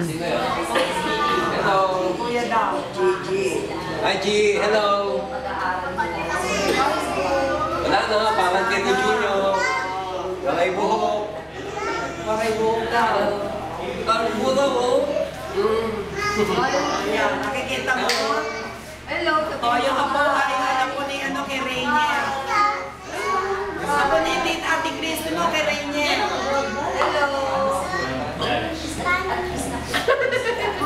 Sino yun? Hello. Kuya daw. Gigi. Hi, G. Hello. Wala na, parang Tito Junior. Wakay buhok. Wakay buhok daw. Parang buhok, oh. Ayan, nakikita mo? Hello. O, yung apo, alam ko ni ano kay Rainier. Apo ni Ate Cristo mo kay Rainier. Hello.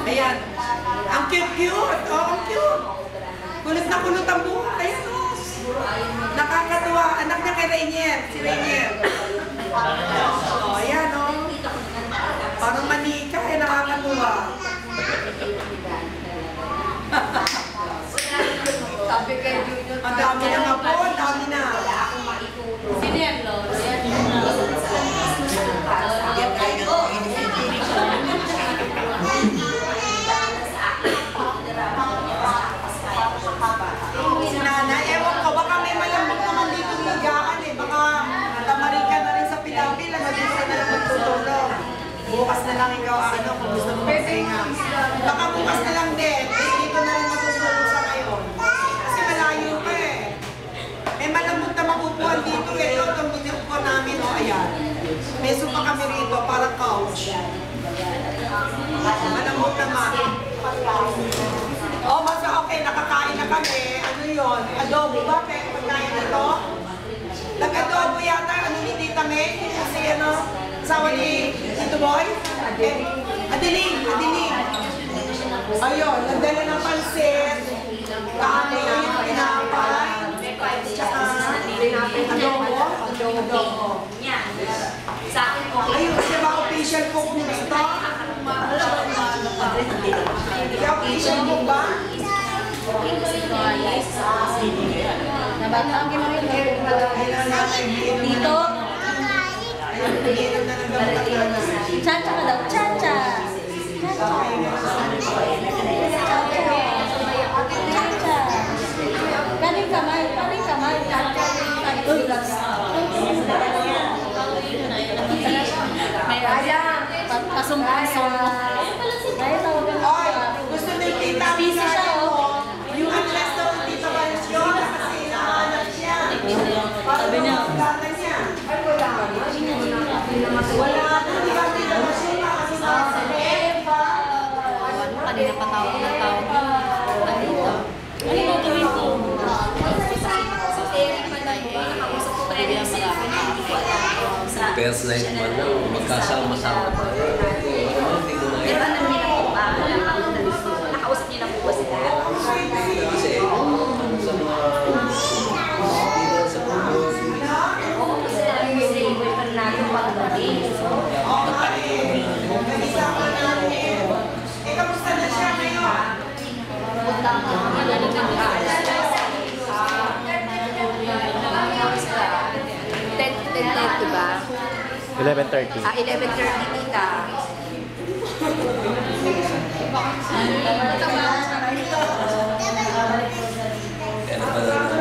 Ayan. Ang cute-cute. Oh, ang cute. Kulot na kulot ang buhok. Ayan, oh. Nakakatuwa. Anak niya kay Rainier. Si Rainier. Oh, ayan, oh. Parang manika. Eh, nakakatuwa. Sabi kay Junior. Ang dami na nga po. Ang dami na. Sino yan, Lolo? Si Nana, ewan ko, baka may malambot naman dito higaan eh. Baka tamarin ka na rin sa pilapil, dito ka na lang magtutulog. Bukas na lang ikaw, ano, kung gusto mo magpahinga. Baka bukas na lang din, dito na rin matutulog sa ngayon. Kasi malayo pa eh. May malambot na makukuhan dito eh. Ito, itong binukuhan namin, o ayan. May sopa kami rito, parang couch. Malambot naman. Oh, basta okay, nakakain na kami. Ano yun? Adobo ba? Pagkain na to? Nag-adobo yata, ano ni Tita May? Kasi ano, sawa ni Tito Boy? Adiling. Ayun, nagdala ng pansit. Kaano yun yung pinapay. Tsaka, adobo. Sa akin, okay. Ayun, di ba official cook mo ito? Kaya official cook ba? Nabata ang ginawa yun. Dito. Chacha ka daw. Chacha. Chacha. Kaling kamay. May raya. Pasong-pasong. Kaya tawagan mo. Oy, gusto na yung tita mo sa mo. Yung address daw ng tita Valencio kasi hinahanap siya. Sabi niya. Ay, wala. Wala. Hindi ba tita Valencio kasi nakasabi? Kanina pa tawag ng tawag. Ano gagawin ko? Si Terry pala yun. Nakausap ko kaya niya marami. First night man lang, magkasama-sama pa. Pero alam niya na po ba? Nakausap niya na po ba sila? Kasi, sa mga dito sa puno, Oo, kasi alam niya si Boy Fernando pag-gabi. Oo nga eh. Nag-isama namin. Eh, kamusta na siya ngayon? Punta ko. Magaling na niya. 10:30 ba? 11:30. 11:30 tita. kaya na pala